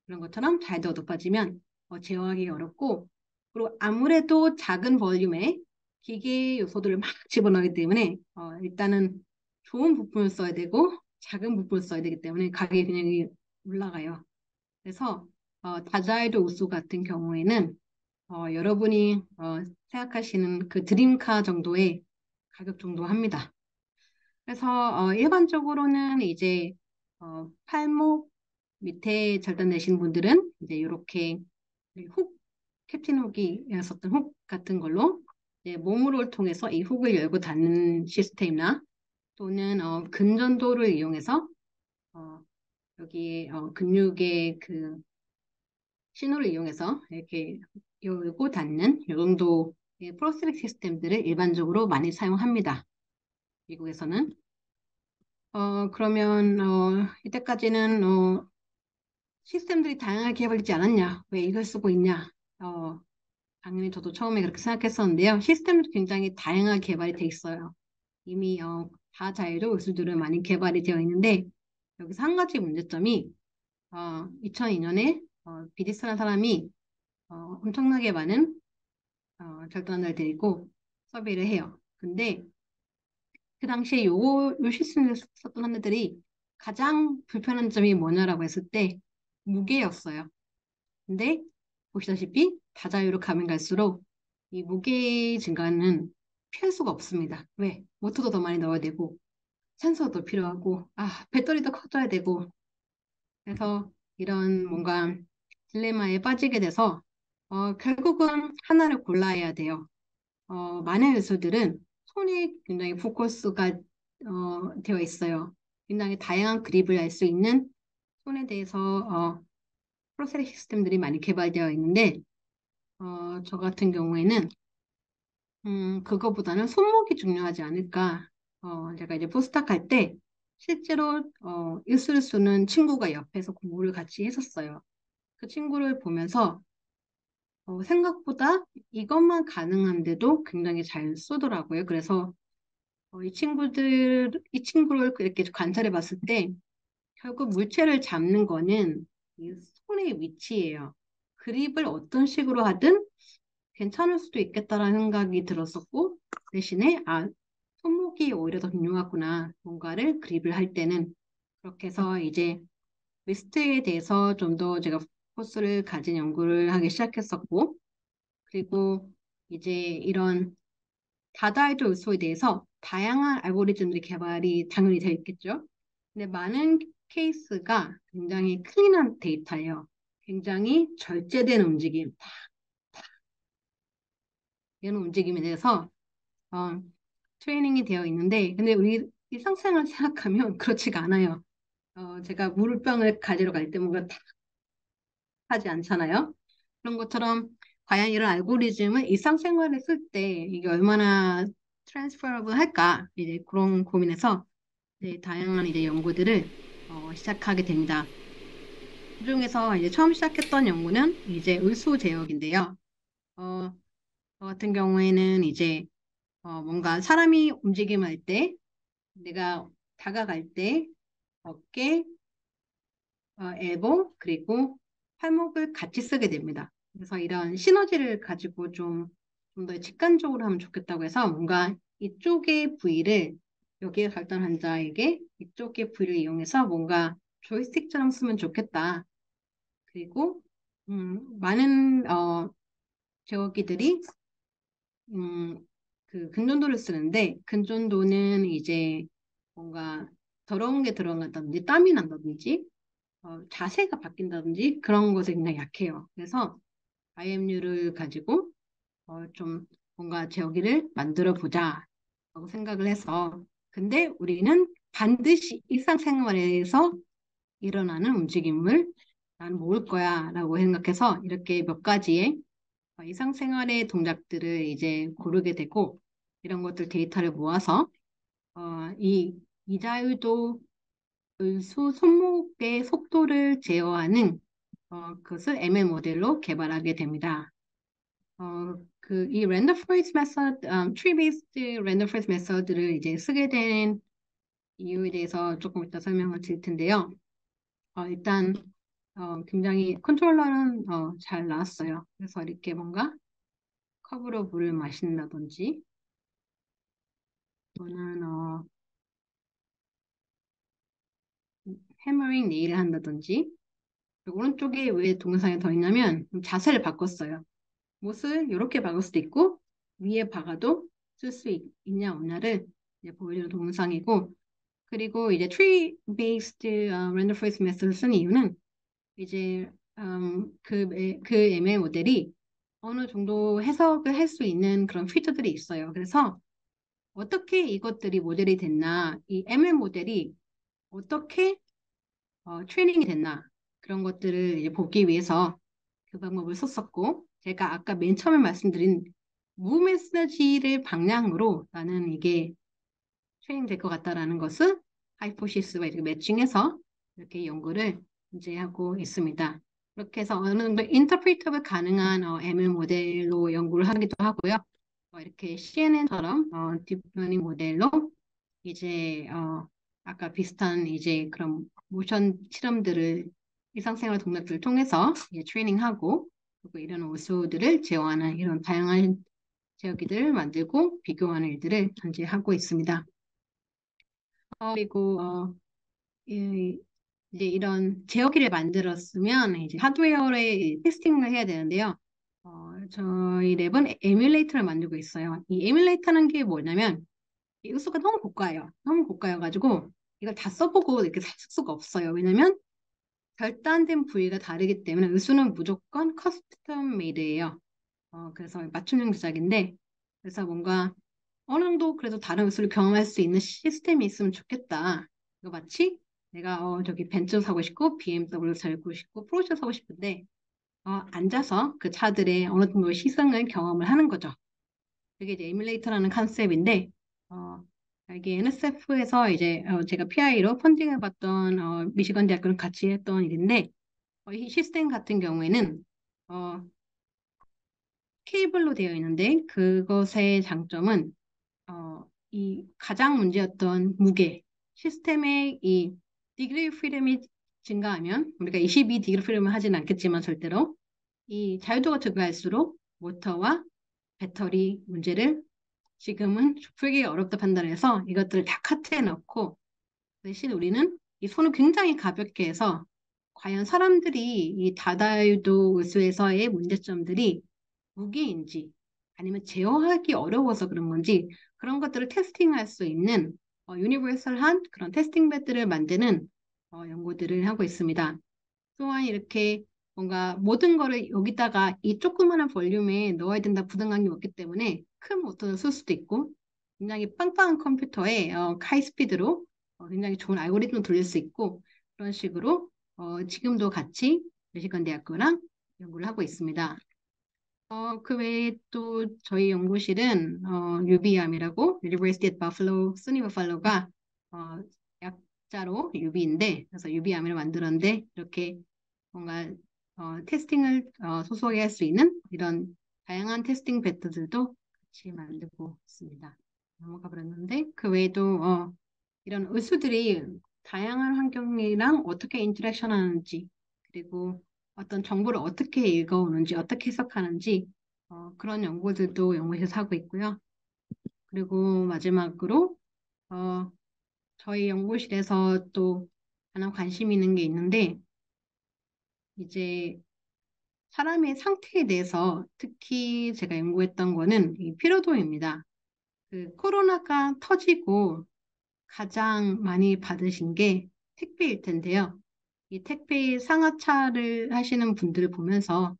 S1: 그런 것처럼 잘도 높아지면 제어하기 어렵고 그리고 아무래도 작은 볼륨에 기계 요소들을 막 집어넣기 때문에 일단은 좋은 부품을 써야 되고 작은 부품을 써야 되기 때문에 가격이 굉장히 올라가요. 그래서 다자이도 우수 같은 경우에는 여러분이 생각하시는 그 드림카 정도의 가격 정도 합니다. 그래서 일반적으로는 이제 팔목 밑에 절단 내신 분들은 이제 이렇게 훅 캡틴 훅이었었던 훅 같은 걸로 이제 몸으로 통해서 이 훅을 열고 닫는 시스템이나 또는 근전도를 이용해서 어, 여기 근육의 그 신호를 이용해서 이렇게 열고 닫는 이 정도의 프로스텍 시스템들을 일반적으로 많이 사용합니다. 미국에서는. 그러면 이때까지는 시스템들이 다양하게 개발되지 않았냐? 왜 이걸 쓰고 있냐? 어, 당연히 저도 처음에 그렇게 생각했었는데요. 시스템도 굉장히 다양하게 개발이 돼 있어요. 이미 다자율 요소들은 많이 개발이 되어 있는데 여기서 한 가지 문제점이 2002년에 비디스라는 사람이 엄청나게 많은 절단을 데리고 서비를 해요. 근데 그 당시에 요 시스템을 썼던 사람들이 가장 불편한 점이 뭐냐라고 했을 때 무게였어요. 근데 보시다시피 다자유로 가면 갈수록 이 무게 증가는 피할 수가 없습니다. 왜? 모터도 더 많이 넣어야 되고 센서도 필요하고 배터리도 커져야 되고 그래서 이런 뭔가 딜레마에 빠지게 돼서 결국은 하나를 골라야 해야 돼요. 많은 요소들은 손에 굉장히 포커스가 되어 있어요. 굉장히 다양한 그립을 할 수 있는 손에 대해서 프로세스 시스템들이 많이 개발되어 있는데 저 같은 경우에는 그거보다는 손목이 중요하지 않을까. 제가 이제 포스닥 할 때 실제로 일수를 쓰는 친구가 옆에서 공부를 같이 했었어요. 그 친구를 보면서 생각보다 이것만 가능한데도 굉장히 잘 쏘더라고요. 그래서 이 친구를 이렇게 관찰해 봤을 때 결국 물체를 잡는 거는 이 손의 위치예요. 그립을 어떤 식으로 하든 괜찮을 수도 있겠다라는 생각이 들었었고, 대신에, 손목이 오히려 더 중요하구나. 뭔가를 그립을 할 때는. 그렇게 해서 이제 리스트에 대해서 좀 더 제가 코스를 가진 연구를 하기 시작했었고, 그리고 이제 이런 다다이도 요소에 대해서 다양한 알고리즘들이 개발이 당연히 되어 있겠죠. 근데 많은 케이스가 굉장히 클린한 데이터예요. 굉장히 절제된 움직임, 이런 움직임에 대해서 어, 트레이닝이 되어 있는데, 근데 우리 일상생활 생각하면 그렇지가 않아요. 제가 물병을 가지러 갈 때 뭔가 탁 하지 않잖아요. 그런 것처럼 과연 이런 알고리즘을 일상생활에 쓸 때 이게 얼마나 트랜스퍼러블 할까 이제 그런 고민에서 이제 다양한 이제 연구들을 시작하게 됩니다. 그중에서 이제 처음 시작했던 연구는 이제 의수 제어인데요. 저 같은 경우에는 이제 뭔가 사람이 움직임할 때 내가 다가갈 때 어깨, 엘보 그리고 팔목을 같이 쓰게 됩니다. 그래서 이런 시너지를 가지고 좀 더 직관적으로 하면 좋겠다고 해서 뭔가 이쪽의 부위를 여기에 발달 환자에게 이쪽의 부위를 이용해서 뭔가 조이스틱처럼 쓰면 좋겠다. 그리고 많은 제어기들이 음, 그 근전도를 쓰는데 근전도는 이제 뭔가 더러운 게 들어간다든지 땀이 난다든지 자세가 바뀐다든지 그런 것에 굉장히 약해요. 그래서 IMU를 가지고 좀 뭔가 제어기를 만들어 보자 라고 생각을 해서 근데 우리는 반드시 일상생활에서 일어나는 움직임을 나는 모을 거야 라고 생각해서 이렇게 몇 가지의 일상생활의 동작들을 이제 고르게 되고 이런 것들 데이터를 모아서 이자율도 손목의 속도를 제어하는 그것을 ML 모델로 개발하게 됩니다. 이 random forest method, tree-based random forest method를 이제 쓰게 된 이유에 대해서 조금 이따 설명을 드릴 텐데요. 일단 굉장히 컨트롤러는 잘 나왔어요. 그래서 이렇게 뭔가 컵으로 물을 마신다든지 또는 해머링 네일을 한다든지 그리고 오른쪽에 왜 동영상이 더 있냐면 자세를 바꿨어요. 못을 이렇게 박을 수도 있고 위에 박아도 쓸 수 있냐 없냐를 이제 보여주는 동영상이고 그리고 이제 tree based random forest method를 쓴 이유는 이제 그 ML 모델이 어느 정도 해석을 할 수 있는 그런 피처들이 있어요. 그래서 어떻게 이것들이 모델이 됐나, 이 ML 모델이 어떻게 트레이닝이 됐나 그런 것들을 이제 보기 위해서 그 방법을 썼었고 제가 아까 맨 처음에 말씀드린 무 메시지를 방향으로 나는 이게 트레이닝 될 것 같다라는 것을 하이포시스와 이렇게 매칭해서 이렇게 연구를 이제 하고 있습니다. 이렇게 해서 어느 정도 인터프리터블 가능한 ML 모델로 연구를 하기도 하고요. 이렇게 CNN처럼 딥러닝 모델로 이제 아까 비슷한 이제 그런 모션 실험들을 일상생활 동작들을 통해서 이제 트레이닝하고 그리고 이런 오수들을 제어하는 이런 다양한 제어기들을 만들고 비교하는 일들을 현재 하고 있습니다. 그리고 이제 이런 제어기를 만들었으면 이제 하드웨어에 테스팅을 해야 되는데요. 저희 랩은 에뮬레이터를 만들고 있어요. 이 에뮬레이터는 게 뭐냐면 이 요소가 너무 고가예요. 너무 고가여가지고 이걸 다 써보고 이렇게 살 수가 없어요. 왜냐면 결단된 부위가 다르기 때문에 의수는 무조건 커스텀 메이드예요. 그래서 맞춤형 제작인데 그래서 뭔가 어느 정도 그래도 다른 의수를 경험할 수 있는 시스템이 있으면 좋겠다. 이거 마치 내가 저기 벤츠 사고 싶고 BMW 사고 싶고 포르쉐 사고 싶은데 앉아서 그 차들의 어느 정도 시승을 경험을 하는 거죠. 그게 이제 에뮬레이터라는 컨셉인데 어, 이게 NSF에서 이제 제가 PI로 펀딩을 받던 미시건 대학교랑 같이 했던 일인데 이 시스템 같은 경우에는 어, 케이블로 되어 있는데 그것의 장점은 이 가장 문제였던 무게 시스템의 이 디그리 프리덤이 증가하면 우리가 22 디그리 프리덤을 하진 않겠지만 절대로 이 자유도가 증가할수록 모터와 배터리 문제를 지금은 풀기가 어렵다 판단해서 이것들을 다 카트에 넣고 대신 우리는 이 손을 굉장히 가볍게 해서 과연 사람들이 이 다다유도 의수에서의 문제점들이 무게인지 아니면 제어하기 어려워서 그런 건지 그런 것들을 테스팅할 수 있는 유니버설한 그런 테스팅 배드를 만드는 연구들을 하고 있습니다. 또한 이렇게 뭔가 모든 거를 여기다가 이 조그마한 볼륨에 넣어야 된다 부담감이 없기 때문에 큰 모터를 쓸 수도 있고 굉장히 빵빵한 컴퓨터에 하이 스피드로 굉장히 좋은 알고리즘을 돌릴 수 있고 그런 식으로 지금도 같이 미시건 대학교랑 연구를 하고 있습니다. 그 외에 또 저희 연구실은 UBM이라고 University at Buffalo, SUNY Buffalo가 어, 약자로 UB인데 그래서 UBM을 만들었는데 이렇게 뭔가 테스팅을 소소하게 할 수 있는 이런 다양한 테스팅 배터들도 같이 만들고 있습니다. 넘어가 버렸는데 그 외에도 이런 의수들이 다양한 환경이랑 어떻게 인터랙션 하는지 그리고 어떤 정보를 어떻게 읽어오는지 어떻게 해석하는지 그런 연구들도 연구실에서 하고 있고요. 그리고 마지막으로 어, 저희 연구실에서 또 하나 관심 있는 게 있는데 이제 사람의 상태에 대해서 특히 제가 연구했던 거는 이 피로도입니다. 그 코로나가 터지고 가장 많이 받으신 게 택배일 텐데요. 이 택배 상하차를 하시는 분들을 보면서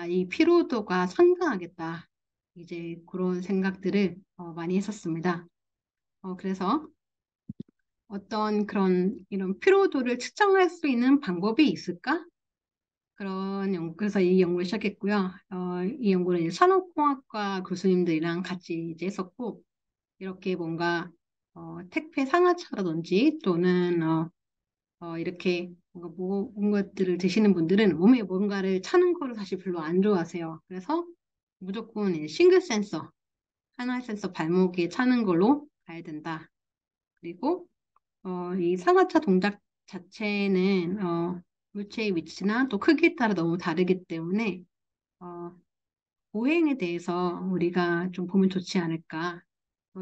S1: 이 피로도가 상당하겠다. 이제 그런 생각들을 많이 했었습니다. 그래서 어떤 그런 이런 피로도를 측정할 수 있는 방법이 있을까? 그래서 이 연구를 시작했고요. 이 연구는 이제 산업공학과 교수님들이랑 같이 이제 했었고, 이렇게 뭔가, 택배 상하차라든지 또는, 이렇게 뭔가 것들을 드시는 분들은 몸에 뭔가를 차는 거를 사실 별로 안 좋아하세요. 그래서 무조건 이제 싱글 센서, 하나의 센서 발목에 차는 걸로 가야 된다. 그리고 이 상하차 동작 자체는 물체의 위치나 또 크기에 따라 너무 다르기 때문에 어, 보행에 대해서 우리가 좀 보면 좋지 않을까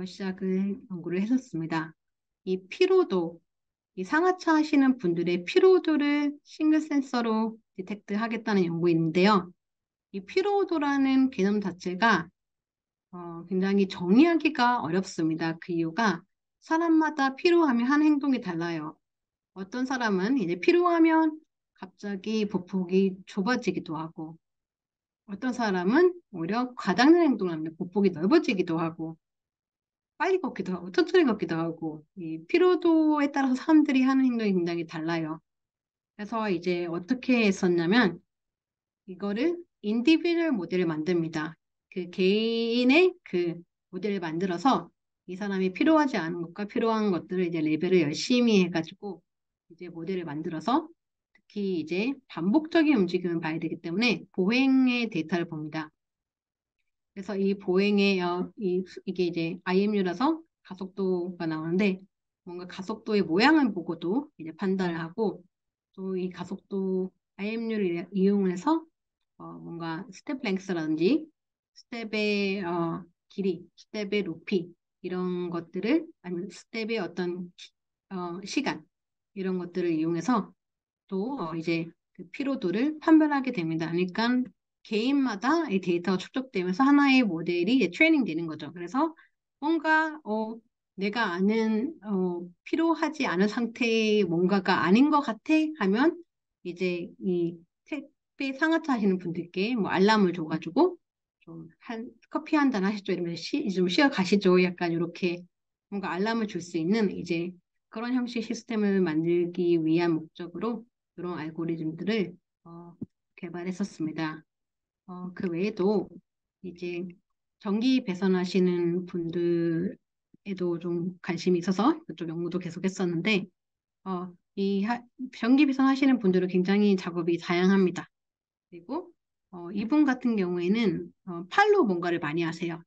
S1: 시작을 연구를 했었습니다. 이 피로도, 이 상하차 하시는 분들의 피로도를 싱글 센서로 디텍트 하겠다는 연구인데요. 이 피로도라는 개념 자체가 굉장히 정의하기가 어렵습니다. 그 이유가 사람마다 피로하면 하는 행동이 달라요. 어떤 사람은 이제 피로하면 갑자기 보폭이 좁아지기도 하고, 어떤 사람은 오히려 과장된 행동을 하면 보폭이 넓어지기도 하고, 빨리 걷기도 하고, 천천히 걷기도 하고, 이 피로도에 따라서 사람들이 하는 행동이 굉장히 달라요. 그래서 이제 어떻게 했었냐면, 이거를 인디비dual 모델을 만듭니다. 그 개인의 그 모델을 만들어서 이 사람이 필요하지 않은 것과 필요한 것들을 이제 레벨을 열심히 해가지고 이제 모델을 만들어서 특히 이제 반복적인 움직임을 봐야 되기 때문에 보행의 데이터를 봅니다. 그래서 이 보행의 이게 이제 IMU라서 가속도가 나오는데 뭔가 가속도의 모양을 보고도 이제 판단을 하고 또 이 가속도 IMU를 이용해서 뭔가 스텝 랭스라든지 스텝의 길이, 스텝의 높이 이런 것들을 아니면 스텝의 어떤 시간 이런 것들을 이용해서 또 이제 그 피로도를 판별하게 됩니다. 그러니까 개인마다 이 데이터가 축적되면서 하나의 모델이 이제 트레이닝 되는 거죠. 그래서 뭔가 내가 아는 필요하지 않은 상태의 뭔가가 아닌 것 같아 하면 이제 이 택배 상하차 하시는 분들께 뭐 알람을 줘가지고 좀 커피 한 잔 하시죠 이러면서 좀 쉬어 가시죠 약간 이렇게 뭔가 알람을 줄 수 있는 이제 그런 형식 시스템을 만들기 위한 목적으로 이런 알고리즘들을 개발했었습니다. 그 외에도 이제 전기 배선하시는 분들에도 좀 관심이 있어서 그쪽 연구도 계속했었는데 어, 이 전기 배선하시는 분들은 굉장히 작업이 다양합니다. 그리고 이분 같은 경우에는 팔로 뭔가를 많이 하세요.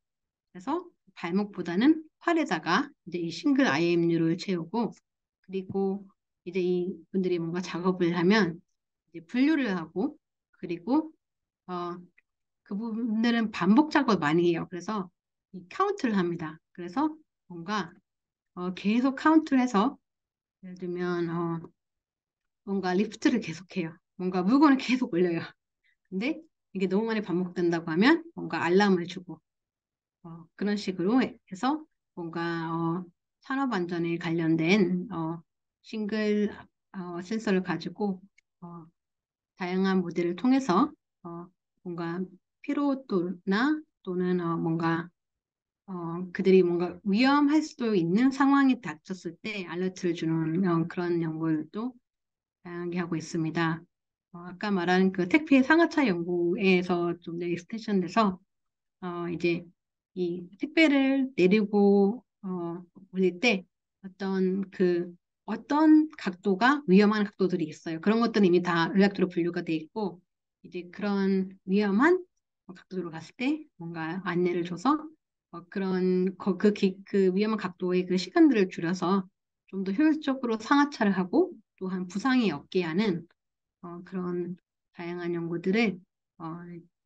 S1: 그래서 발목보다는 팔에다가 이제 이 싱글 IMU를 채우고 그리고 이제 이 분들이 뭔가 작업을 하면 이제 분류를 하고 그리고 어, 그 부분들은 반복 작업을 많이 해요. 그래서 이 카운트를 합니다. 그래서 뭔가 계속 카운트를 해서 예를 들면 뭔가 리프트를 계속해요. 뭔가 물건을 계속 올려요. 근데 이게 너무 많이 반복된다고 하면 뭔가 알람을 주고 그런 식으로 해서 뭔가 산업 안전에 관련된 싱글 센서를 가지고 어, 다양한 모델을 통해서 어, 뭔가 피로도나 또는 뭔가 그들이 뭔가 위험할 수도 있는 상황이 닥쳤을 때 알러트를 주는 그런 연구도 다양하게 하고 있습니다. 아까 말한 그 택배 상하차 연구에서 좀 더 익스텐션 돼서 이제 이 택배를 내리고 올릴 때 어떤 각도가 위험한 각도들이 있어요. 그런 것들은 이미 다 의학적으로 분류가 돼 있고 이제 그런 위험한 각도로 갔을 때 뭔가 안내를 줘서 그 위험한 각도의 그 시간들을 줄여서 좀 더 효율적으로 상하차를 하고 또한 부상이 없게 하는 그런 다양한 연구들을 어,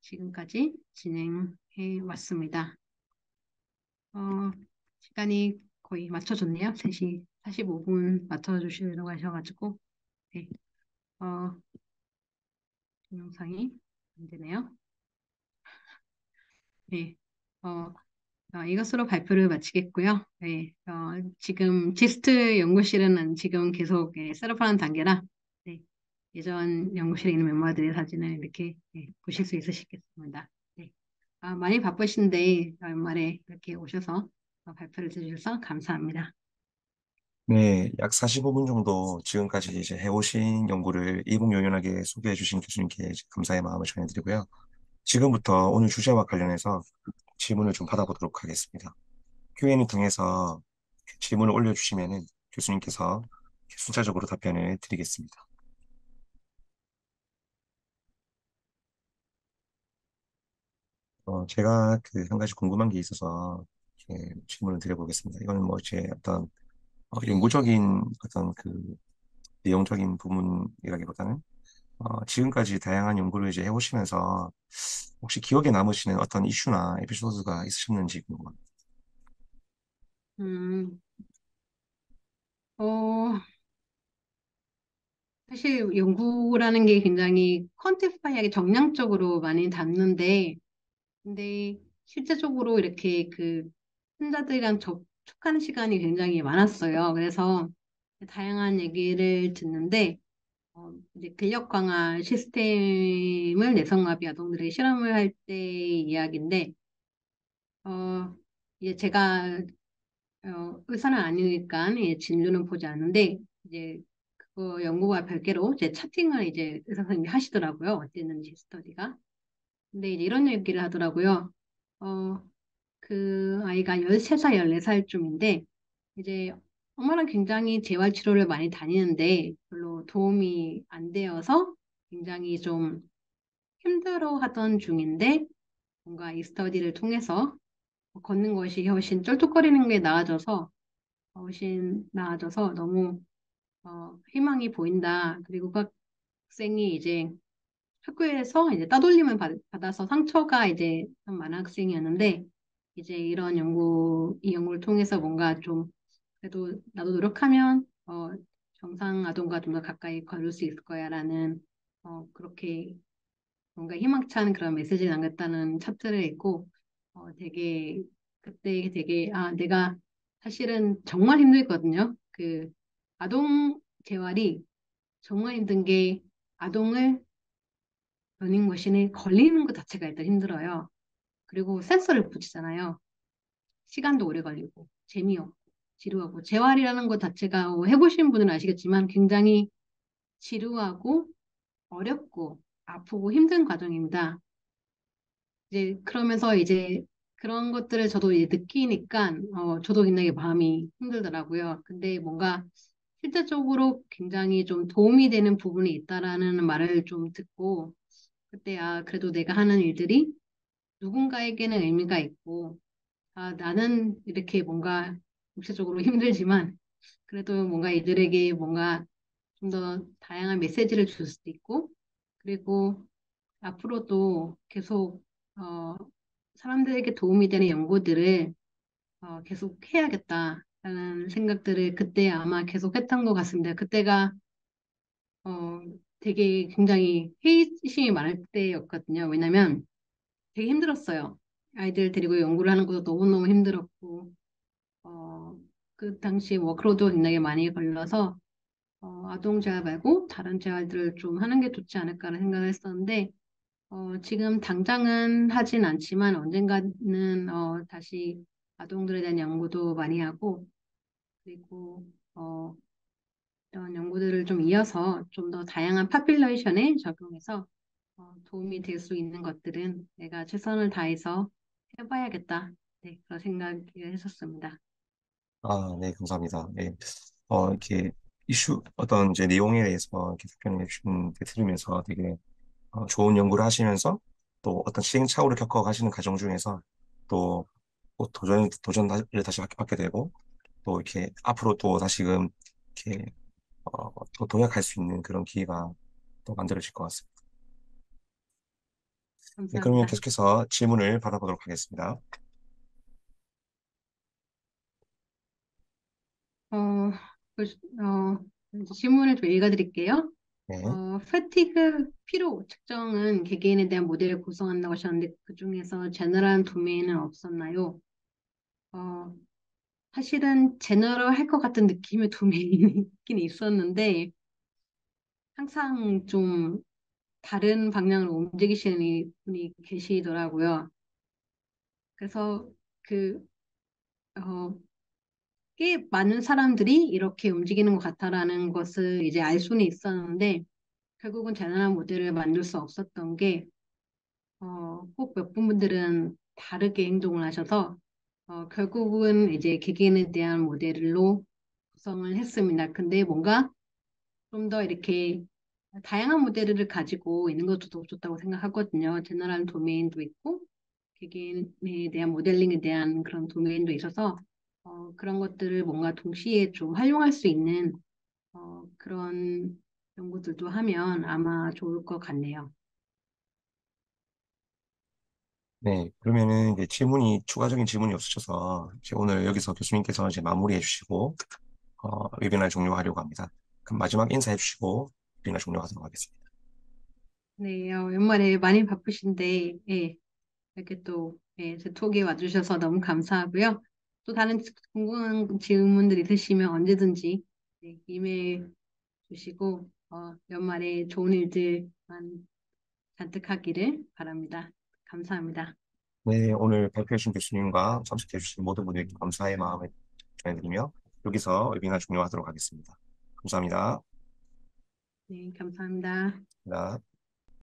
S1: 지금까지 진행해 왔습니다. 어, 시간이 거의 맞춰졌네요. 3시 45분 맞춰주시려고 하셔가지고, 네, 어, 동영상이 안 되네요. 네, 어, 이것으로 발표를 마치겠고요. 네, 지금 지스트 연구실은 지금 계속 셋업하는 단계라, 네, 예전 연구실에 있는 멤버들의 사진을 이렇게 보실 수 있으시겠습니다. 네. 많이 바쁘신데 연말에 이렇게 오셔서 발표를 해주셔서 감사합니다.
S2: 네, 약 45분 정도 지금까지 이제 해오신 연구를 일목요연하게 소개해 주신 교수님께 이제 감사의 마음을 전해드리고요. 지금부터 오늘 주제와 관련해서 질문을 좀 받아보도록 하겠습니다. Q&A 통해서 질문을 올려주시면은 교수님께서 순차적으로 답변을 드리겠습니다. 제가 그 한 가지 궁금한 게 있어서 이렇게 질문을 드려보겠습니다. 이거는 뭐 제 어떤 연구적인 어떤 그 내용적인 부분이라기보다는 지금까지 다양한 연구를 이제 해오시면서 혹시 기억에 남으시는 어떤 이슈나 에피소드가 있으셨는지 궁금합니다.
S1: 음, 어, 사실 연구라는 게 굉장히 퀀티파이하게 정량적으로 많이 담는데, 근데 실제적으로 이렇게 그 환자들이랑 접촉하는 시간이 굉장히 많았어요. 그래서 다양한 얘기를 듣는데, 이제 근력 강화 시스템을 내성마비 아동들에게 실험을 할 때 이야기인데, 어, 이제 제가 의사는 아니니까 예, 진료는 보지 않는데 이제 그거 연구와 별개로 이제 차팅을 이제 의사 선생님이 하시더라고요. 어땠는지 스터디가. 근데 이제 이런 얘기를 하더라고요. 어, 그 아이가 13살, 14살쯤인데 이제 엄마랑 굉장히 재활 치료를 많이 다니는데 별로 도움이 안 되어서 굉장히 좀 힘들어 하던 중인데 뭔가 이 스터디를 통해서 걷는 것이 훨씬 쩔뚝거리는 게 나아져서 훨씬 나아져서 너무 희망이 보인다. 그리고 그 학생이 이제 학교에서 이제 따돌림을 받아서 상처가 이제 좀 많은 학생이었는데 이제 이런 이 연구를 통해서 뭔가 좀 그래도 나도 노력하면 정상 아동과 좀 더 가까이 걸을 수 있을 거야라는 그렇게 뭔가 희망찬 그런 메시지를 남겼다는 챕터를 읽고 되게 그때 되게 아 내가 사실은 정말 힘들거든요. 그 아동 재활이 정말 힘든 게 아동을 러닝머신에 걸리는 것 자체가 일단 힘들어요. 그리고 센서를 붙이잖아요. 시간도 오래 걸리고 재미없고 지루하고 재활이라는 것 자체가 해보신 분은 아시겠지만 굉장히 지루하고 어렵고 아프고 힘든 과정입니다. 이제 그러면서 이제 그런 것들을 저도 이제 느끼니까 저도 굉장히 마음이 힘들더라고요. 근데 뭔가 실제적으로 굉장히 좀 도움이 되는 부분이 있다라는 말을 좀 듣고 그때 아 그래도 내가 하는 일들이 누군가에게는 의미가 있고 아 나는 이렇게 뭔가 육체적으로 힘들지만 그래도 뭔가 이들에게 뭔가 좀 더 다양한 메시지를 줄 수도 있고 그리고 앞으로도 계속 사람들에게 도움이 되는 연구들을 계속 해야겠다라는 생각들을 그때 아마 계속 했던 것 같습니다. 그때가 어, 되게 굉장히 회의심이 많을 때였거든요. 왜냐면 되게 힘들었어요. 아이들 데리고 연구를 하는 것도 너무너무 힘들었고 어, 그 당시 워크로드 굉장히 많이 걸려서 아동 재활 말고 다른 재활들을 좀 하는 게 좋지 않을까라는 생각을 했었는데 지금 당장은 하진 않지만 언젠가는 다시 아동들에 대한 연구도 많이 하고 그리고 이런 연구들을 좀 이어서 좀 더 다양한 파퓰레이션에 적용해서 도움이 될 수 있는 것들은 내가 최선을 다해서 해봐야겠다. 네, 그런 생각을 했었습니다.
S2: 아, 네, 감사합니다. 네. 이렇게 어떤 이제 내용에 대해서 이렇게 답변해 주신 게 들으면서 되게 좋은 연구를 하시면서 또 어떤 시행착오를 겪어 가시는 과정 중에서 또 도전을 다시 받게 되고 또 이렇게 앞으로 또 다시금 이렇게 또 도약할 수 있는 그런 기회가 또 만들어질 것 같습니다. 네, 그러면
S1: 감사합니다.
S2: 계속해서 질문을 받아보도록 하겠습니다.
S1: 어, 그, 이제 질문을 좀 읽어드릴게요.
S2: 네.
S1: 패티그 피로 측정은 개개인에 대한 모델을 구성한다고 하셨는데 그중에서 제너럴한 도메인은 없었나요? 어, 사실은 제너럴 할 것 같은 느낌의 도메인이 있긴 있었는데 항상 좀 다른 방향으로 움직이시는 분이 계시더라고요. 그래서 그, 어, 꽤 많은 사람들이 이렇게 움직이는 것 같다라는 것을 이제 알 수는 있었는데 결국은 제너럴 모델을 만들 수 없었던 게 꼭 몇 분들은 다르게 행동을 하셔서 결국은 이제 개개인에 대한 모델로 구성을 했습니다. 근데 뭔가 좀 더 이렇게 다양한 모델을 가지고 있는 것도 더 좋다고 생각하거든요. 제너럴 도메인도 있고 개개인에 대한 모델링에 대한 그런 도메인도 있어서 그런 것들을 뭔가 동시에 좀 활용할 수 있는 그런 연구들도 하면 아마 좋을 것 같네요.
S2: 네, 그러면은 이제 추가적인 질문이 없으셔서 이제 오늘 여기서 교수님께서 이제 마무리해 주시고, 웨비나를 종료하려고 합니다. 그럼 마지막 인사해 주시고, 웨비나 종료하도록 하겠습니다.
S1: 네, 연말에 많이 바쁘신데, 예, 이렇게 또, 예, 제 톡에 와주셔서 너무 감사하고요. 또 다른 궁금한 질문들 있으시면 언제든지 네, 이메일 주시고, 연말에 좋은 일들만 잔뜩 하기를 바랍니다. 감사합니다.
S2: 네, 오늘 발표해 주신 교수님과 참석해 주신 모든 분들께 감사의 마음을 전해드리며 여기서 웨비나 종료하도록 하겠습니다. 감사합니다.
S1: 네, 감사합니다.
S2: 네.